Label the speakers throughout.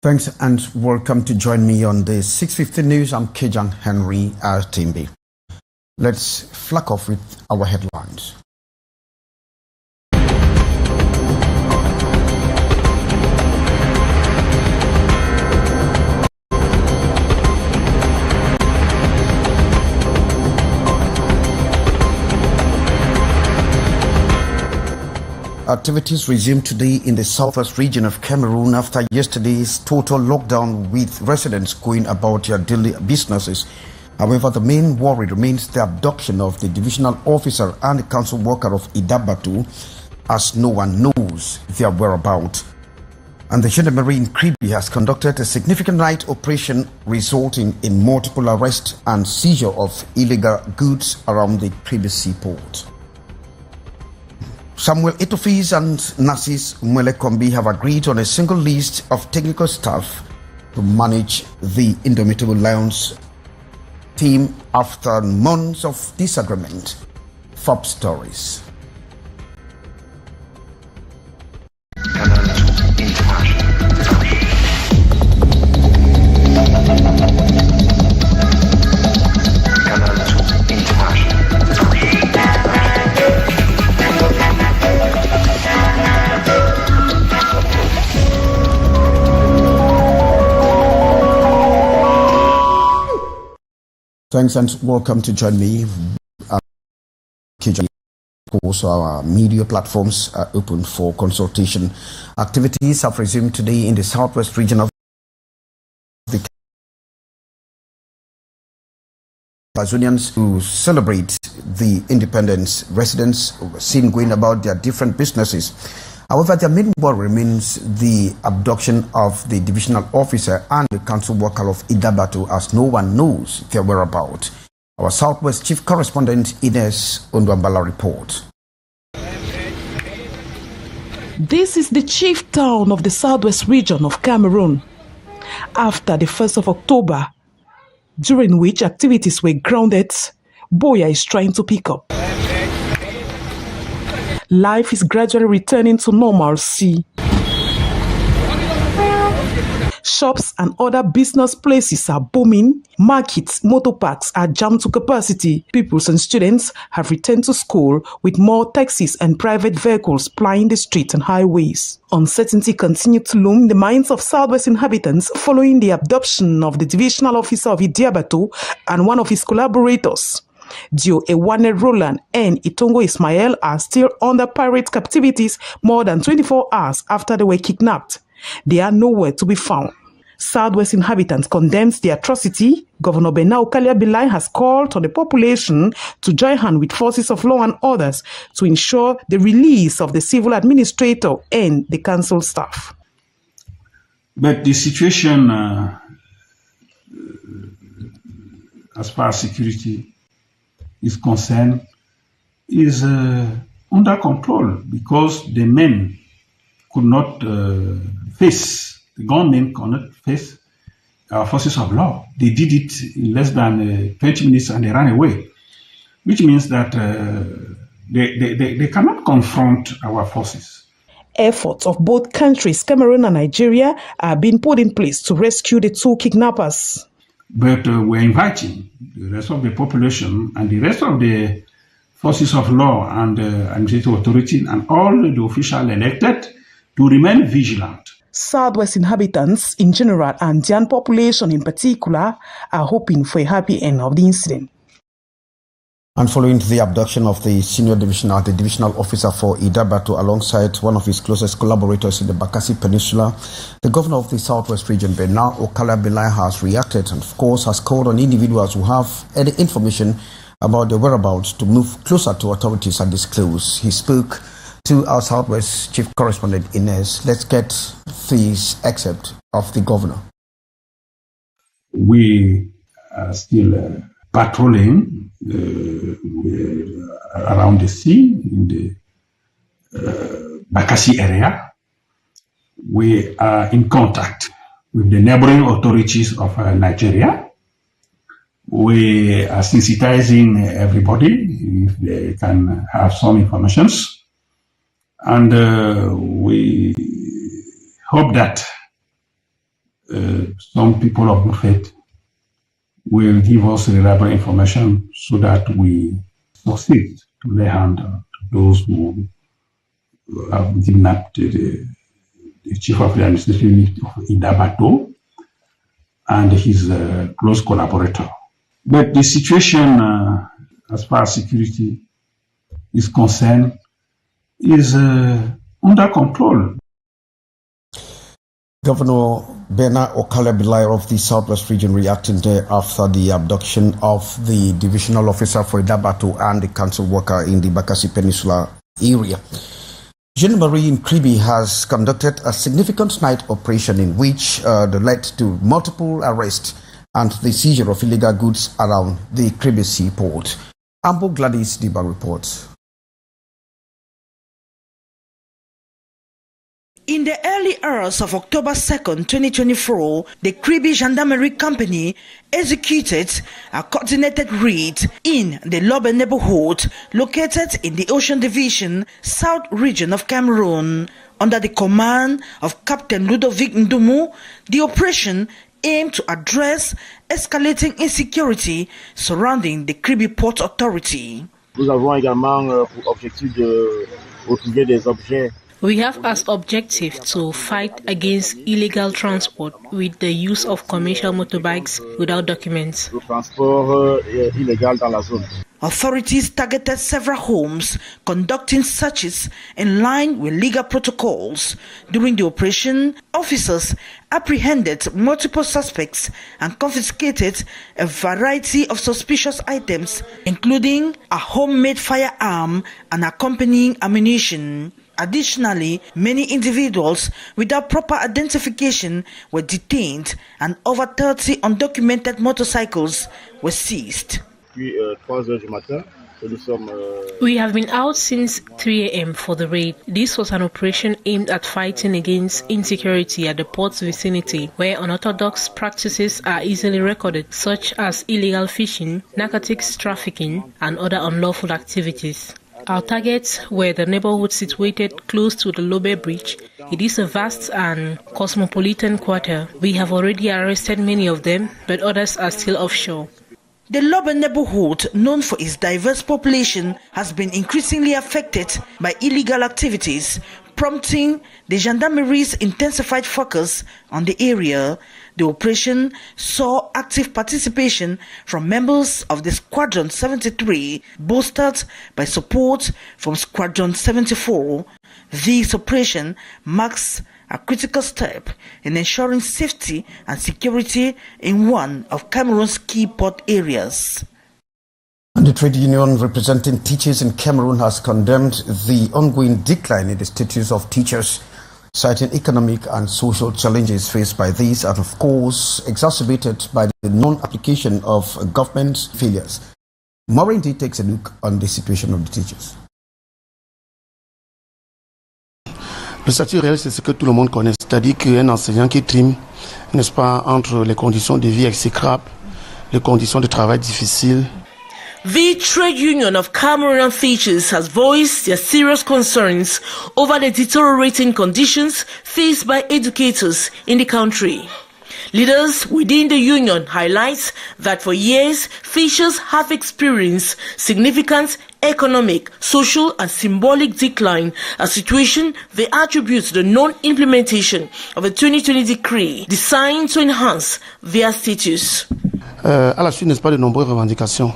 Speaker 1: Thanks and welcome to join me on the 6:50 News. I'm Kejan Henry Timbi. Let's flag off with our headlines. Activities resumed today in the southwest region of Cameroon after yesterday's total lockdown, with residents going about their daily businesses. However, the main worry remains the abduction of the divisional officer and the council worker of Idabatu, as no one knows their whereabouts. And the gendarmerie in Kribi has conducted a significant night operation resulting in multiple arrests and seizure of illegal goods around the Kribi seaport. Samuel Etofis and Narcis Mwelekombi have agreed on a single list of technical staff to manage the Indomitable Lions team after months of disagreement. Forbes stories. Thanks and welcome to join me. Also, our media platforms are open for consultation. Activities have resumed today in the southwest region of the Amazonians who celebrate the independence. Residents were seen going about their different businesses. However, their main worry remains the abduction of the divisional officer and the council worker of Idabatu, as no one knows their whereabouts. Our Southwest Chief Correspondent Ines Ondwambala reports.
Speaker 2: This is the chief town of the Southwest region of Cameroon. After the 1st of October, during which activities were grounded, Boya is trying to pick up. Life is gradually returning to normalcy. Shops and other business places are booming. Markets, motor parks are jammed to capacity. Pupils and students have returned to school, with more taxis and private vehicles plying the streets and highways. Uncertainty continued to loom in the minds of Southwest inhabitants following the abduction of the divisional officer of Idabatu and one of his collaborators. Dio Ewane Roland and Itongo Ismael are still under pirate captivities more than 24 hours after they were kidnapped. They are nowhere to be found. Southwest inhabitants condemns the atrocity. Governor Benau Kaliabilai has called on the population to join hands with forces of law and others to ensure the release of the civil administrator and the council staff.
Speaker 3: But the situation as far as security is concerned is under control, because the men could not the government could not face our forces of law. They did it in less than 20 minutes and they ran away, which means that they cannot confront our forces.
Speaker 2: Efforts of both countries, Cameroon and Nigeria, are being put in place to rescue the two kidnappers.
Speaker 3: But we're inviting the rest of the population and the rest of the forces of law and administrative authority and all the officials elected to remain vigilant.
Speaker 2: Southwest inhabitants in general and the young population in particular are hoping for a happy end of the incident.
Speaker 1: And following the abduction of the divisional officer for Idabatu alongside one of his closest collaborators in the Bakassi Peninsula, the governor of the Southwest region, Benau Kaliabilai, has reacted and, of course, has called on individuals who have any information about their whereabouts to move closer to authorities and disclose. He spoke to our Southwest Chief Correspondent Ines. Let's get this excerpt of the governor.
Speaker 3: We are still patrolling around the sea in the Bakassi area. We are in contact with the neighboring authorities of Nigeria. We are sensitizing everybody if they can have some information. And we hope that some people of good faith will give us reliable information so that we succeed to lay hand to those who have kidnapped the chief of the administrative unit of Idabato and his close collaborator. But the situation, as far as security is concerned, is under control.
Speaker 1: Governor Bernard Okalebilai of the Southwest region reacting there after the abduction of the divisional officer for Idabato and the council worker in the Bakassi Peninsula area. Gendarmerie in Kribi has conducted a significant night operation in which led to multiple arrests and the seizure of illegal goods around the Kribi seaport. Ambo Gladys Diba reports.
Speaker 4: In the early hours of October 2nd, 2024, the Kribi Gendarmerie Company executed a coordinated raid in the Lobe neighborhood located in the Ocean Division, South region of Cameroon. Under the command of Captain Ludovic Ndumu, the operation aimed to address escalating insecurity surrounding the Kribi Port Authority.
Speaker 5: Nous avons également pour objectif de retrouver des objets.
Speaker 6: We have as objective to fight against illegal transport with the use of commercial motorbikes without documents.
Speaker 5: Le transport illégal dans la zone.
Speaker 4: Authorities targeted several homes, conducting searches in line with legal protocols. During the operation, officers apprehended multiple suspects and confiscated a variety of suspicious items, including a homemade firearm and accompanying ammunition. Additionally, many individuals without proper identification were detained and over 30 undocumented motorcycles were seized.
Speaker 6: We have been out since 3 a.m. for the raid. This was an operation aimed at fighting against insecurity at the port's vicinity, where unorthodox practices are easily recorded, such as illegal fishing, narcotics trafficking, and other unlawful activities. Our targets were the neighborhood situated close to the Lobe Bridge. It is a vast and cosmopolitan quarter. We have already arrested many of them, but others are still offshore.
Speaker 4: The Lobe neighborhood, known for its diverse population, has been increasingly affected by illegal activities, prompting the gendarmerie's intensified focus on the area. The operation saw active participation from members of the Squadron 73, bolstered by support from Squadron 74. This operation marks a critical step in ensuring safety and security in one of Cameroon's key port areas.
Speaker 1: And the trade union representing teachers in Cameroon has condemned the ongoing decline in the status of teachers, citing economic and social challenges faced by these and, of course, exacerbated by the non-application of government failures. Maureen takes a look on the situation of the teachers.
Speaker 7: Le statut réel, c'est ce que tout le monde connaît, c'est-à-dire qu'un enseignant qui trime, n'est-ce pas, entre les conditions de vie exécrables, les conditions de travail difficiles.
Speaker 4: The trade union of Cameroonian teachers has voiced their serious concerns over the deteriorating conditions faced by educators in the country. Leaders within the union highlight that for years, teachers have experienced significant economic, social and symbolic decline, a situation they attribute to the non-implementation of a 2020 decree designed to enhance their status.
Speaker 7: À la suite, n'est-ce pas, de nombreuses revendications.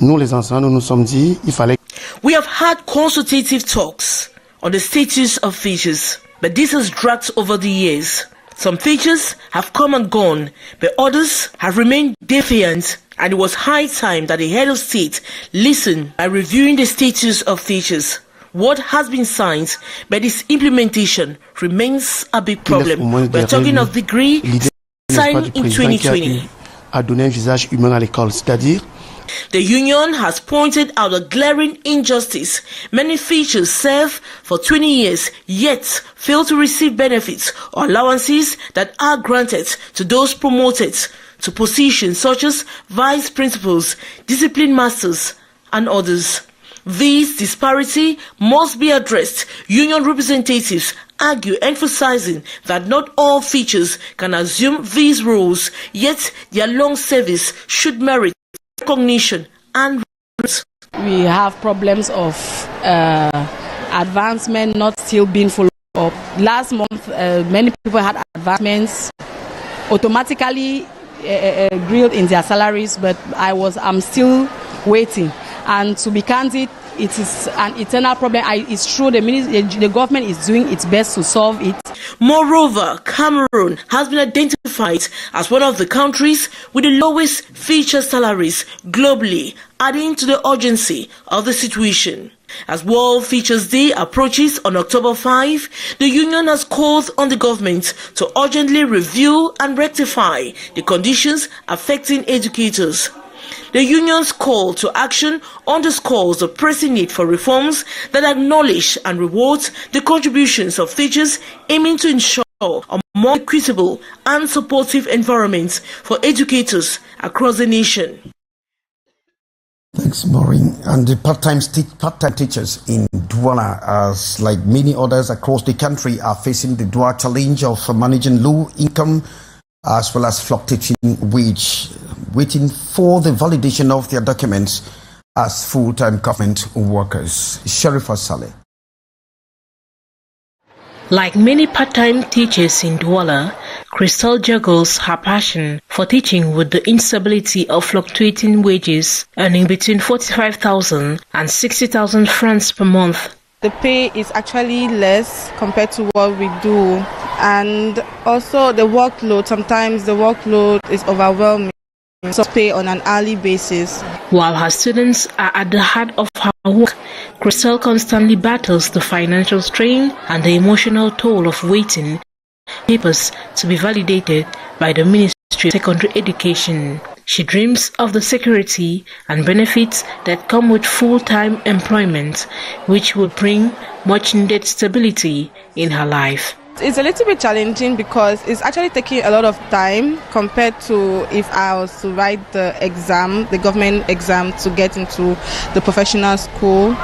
Speaker 7: Nous, les enseignants, nous nous sommes dit, il fallait.
Speaker 4: We have had consultative talks on the status of teachers, but this has dragged over the years. Some teachers have come and gone, but others have remained defiant, and it was high time that the head of state listen by reviewing the status of teachers. What has been signed, but its implementation remains a big problem. We're talking of degree signed in 2020.
Speaker 7: A donné un visage humain à l'école, c'est-à-dire.
Speaker 4: The union has pointed out a glaring injustice. Many teachers serve for 20 years, yet fail to receive benefits or allowances that are granted to those promoted to positions such as vice principals, discipline masters, and others. This disparity must be addressed. Union representatives argue, emphasizing that not all teachers can assume these roles, yet their long service should merit recognition and respect.
Speaker 8: We have problems of advancement not still being followed up. Last month, many people had advancements automatically grilled in their salaries, but I'm still waiting. And to be candid, it is an eternal problem. It's true the government is doing its best to solve it.
Speaker 4: Moreover, Cameroon has been identified as one of the countries with the lowest teacher salaries globally, adding to the urgency of the situation. As World Teachers Day approaches on October 5, the union has called on the government to urgently review and rectify the conditions affecting educators. The union's call to action underscores the pressing need for reforms that acknowledge and reward the contributions of teachers, aiming to ensure a more equitable and supportive environment for educators across the nation.
Speaker 1: Thanks, Maureen. And the part-time teachers in Douala, as like many others across the country, are facing the dual challenge of managing low income as well as fluctuating wage, waiting for the validation of their documents as full-time government workers. Sharifa Saleh.
Speaker 6: Like many part-time teachers in Douala, Crystal juggles her passion for teaching with the instability of fluctuating wages, earning between 45,000 and 60,000 francs per month.
Speaker 9: The pay is actually less compared to what we do, and also the workload. Sometimes the workload is overwhelming. So pay on an hourly basis.
Speaker 6: While her students are at the heart of her work, Crystal constantly battles the financial strain and the emotional toll of waiting papers to be validated by the Ministry of Secondary Education. She dreams of the security and benefits that come with full-time employment, which would bring much-needed stability in her life.
Speaker 9: It's a little bit challenging because it's actually taking a lot of time compared to if I was to write the exam, the government exam, to get into the professional school.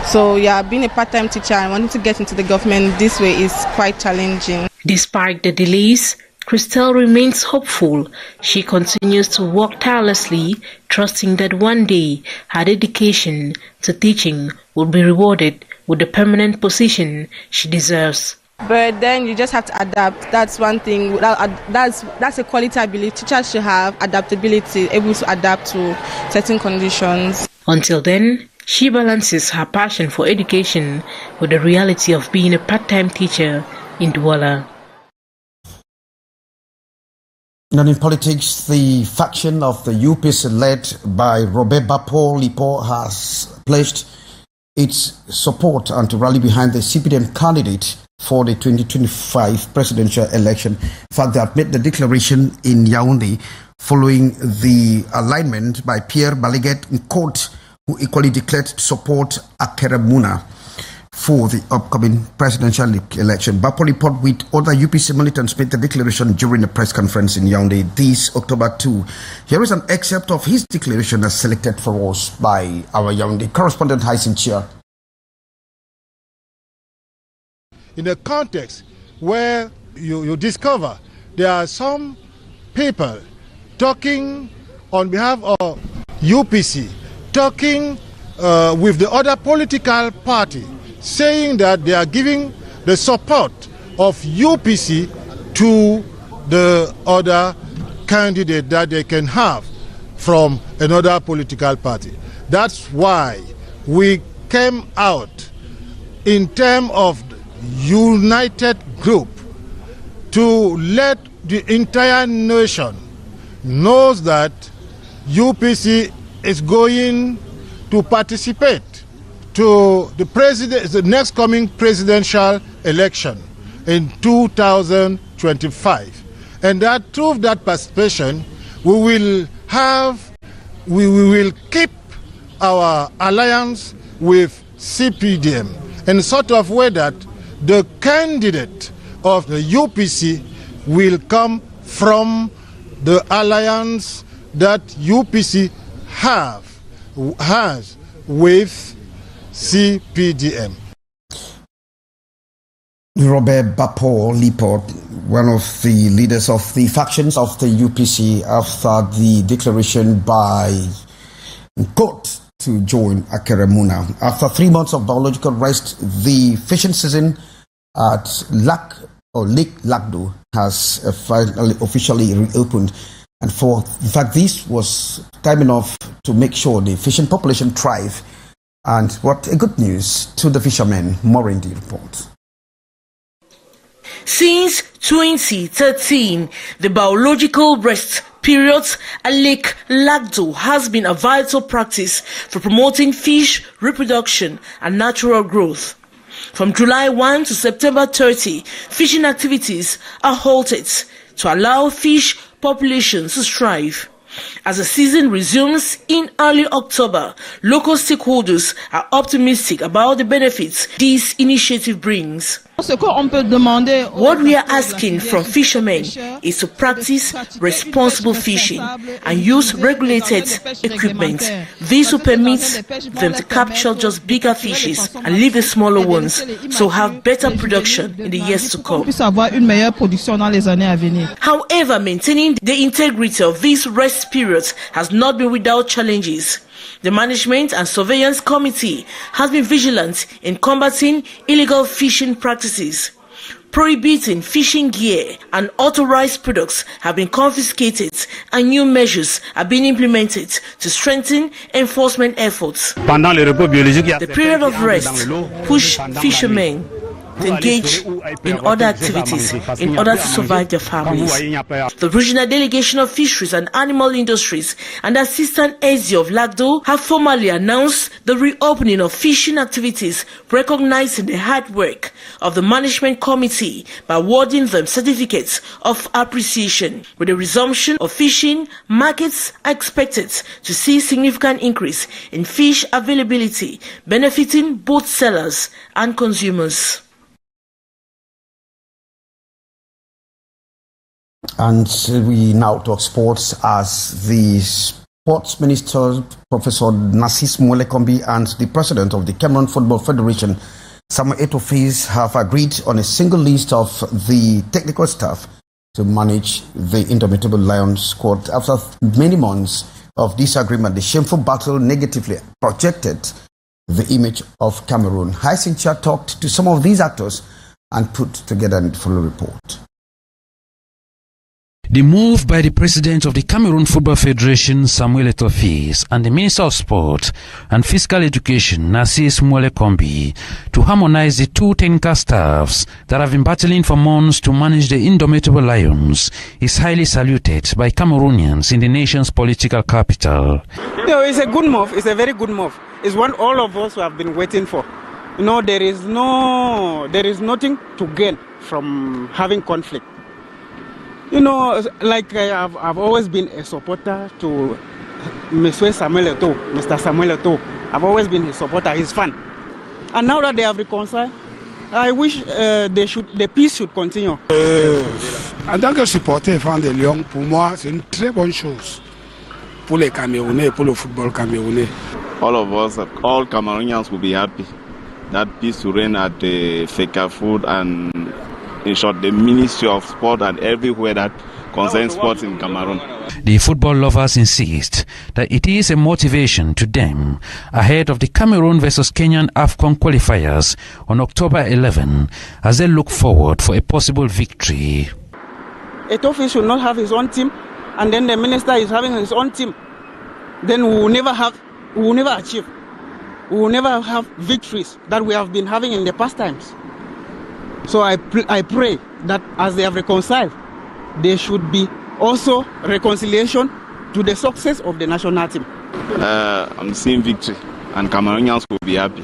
Speaker 9: So yeah, being a part-time teacher and wanting to get into the government this way is quite challenging.
Speaker 6: Despite the delays, Crystal remains hopeful. She continues to work tirelessly, trusting that one day her dedication to teaching will be rewarded with the permanent position she deserves.
Speaker 9: But then you just have to adapt. That's one thing. That's a quality ability. Teachers should have adaptability, able to adapt to certain conditions.
Speaker 6: Until then, she balances her passion for education with the reality of being a part-time teacher in Douala.
Speaker 1: And in politics, the faction of the UPC led by Robert Bapo Lipo has pledged its support and to rally behind the CPDM candidate for the 2025 presidential election. In fact, they have made the declaration in Yaoundé following the alignment by Pierre Baliget Nkot, who equally declared to support Akere Muna for the upcoming presidential election. Bapo Report with other UPC militants made the declaration during a press conference in Yaoundé this October 2. Here is an excerpt of his declaration as selected for us by our Yaoundé correspondent Haisin Chia.
Speaker 10: In a context where you discover there are some people talking on behalf of UPC, talking with the other political party, saying that they are giving the support of UPC to the other candidate that they can have from another political party. That's why we came out in terms of united group to let the entire nation knows that UPC is going to participate to the next coming presidential election in 2025, and that through that participation we will keep our alliance with CPDM in sort of way that the candidate of the UPC will come from the alliance that UPC has with CPDM.
Speaker 1: Robert Bapo Lipot, one of the leaders of the factions of the UPC, after the declaration by court to join Akeremuna. After 3 months of biological rest, the fishing season at Lake Lagdo has finally officially reopened. And in fact, this was time enough to make sure the fishing population thrive. And what a good news to the fishermen. More in the report.
Speaker 4: Since 2013, the biological rest periods at Lake Lagdo has been a vital practice for promoting fish reproduction and natural growth. From July 1 to September 30, fishing activities are halted to allow fish populations to thrive. As the season resumes in early October, local stakeholders are optimistic about the benefits this initiative brings. What we are asking from fishermen is to practice responsible fishing and use regulated equipment. This will permit them to capture just bigger fishes and leave the smaller ones, so have better production in the years to come. However, maintaining the integrity of these rest periods has not been without challenges. The Management and Surveillance Committee has been vigilant in combating illegal fishing practices. Prohibiting fishing gear and authorized products have been confiscated, and new measures are being implemented to strengthen enforcement efforts. The period of rest pushed fishermen to engage in other activities in order to survive their families. The regional delegation of fisheries and animal industries and the assistant AZ of Lagdo have formally announced the reopening of fishing activities, recognizing the hard work of the management committee by awarding them certificates of appreciation. With the resumption of fishing, markets are expected to see significant increase in fish availability, benefiting both sellers and consumers.
Speaker 1: And we now talk sports, as the Sports Minister, Professor Narcisse Mwelekombi, and the President of the Cameroon Football Federation, Samuel Eto'o, have agreed on a single list of the technical staff to manage the Indomitable Lions squad. After many months of disagreement, the shameful battle negatively projected the image of Cameroon. Hyacinthia talked to some of these actors and put together a full report.
Speaker 11: The move by the President of the Cameroon Football Federation, Samuel Eto'o, and the Minister of Sport and Physical Education, Narcisse Mwelekombi, to harmonize the two technical staffs that have been battling for months to manage the Indomitable Lions is highly saluted by Cameroonians in the nation's political capital.
Speaker 12: It's a good move. It's a very good move. It's what all of us have been waiting for. There is nothing to gain from having conflict. I've always been a supporter to Mr. Samuel Eto'o. I've always been his supporter. He's fun. And now that they have reconciled, I wish the peace should continue.
Speaker 13: En tant que supporter fan des Lions, pour moi, c'est une très bonne chose pour les Camerounais, pour le football camerounais.
Speaker 5: All of us, all Cameroonians will be happy that peace will reign at the FECAFOOT and, in short, the Ministry of Sport and everywhere that concerns sports in Cameroon.
Speaker 11: The football lovers insist that it is a motivation to them ahead of the Cameroon versus Kenyan AFCON qualifiers on October 11 as they look forward for a possible victory.
Speaker 12: Eto'o should not have his own team, and then the minister is having his own team. Then we will never achieve. We will never have victories that we have been having in the past times. So I pray that as they have reconciled, there should be also reconciliation to the success of the national team.
Speaker 5: I'm seeing victory, and Cameroonians will be happy.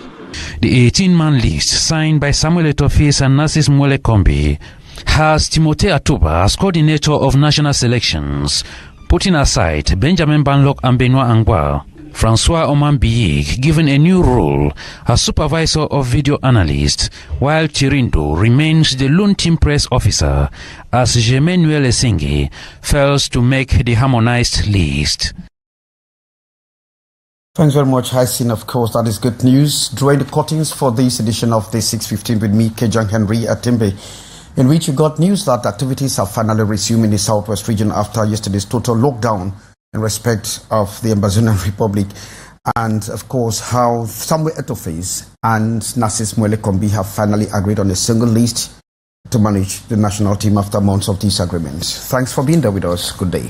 Speaker 11: The 18-man list signed by Samuel Eto'o and Narcisse Mwelekombi has Timothée Atuba as coordinator of national selections, putting aside Benjamin Banlock and Benoit Angwa. Francois Oman Biyik given a new role as supervisor of video analyst, while Chirindo remains the lone team press officer as Jemenuel Esengi fails to make the harmonized list.
Speaker 1: Thanks very much, Hyacinth. Of course, that is good news. Drawing the curtains for this edition of the 6:15 with me, Kejang Henry Atimbe, in which you got news that activities have finally resumed in the southwest region after yesterday's total lockdown in respect of the Ambazonia Republic. And of course, how Samuel Eto'o and Narcis Mwele Kombi have finally agreed on a single list to manage the national team after months of disagreement. Thanks for being there with us. Good day.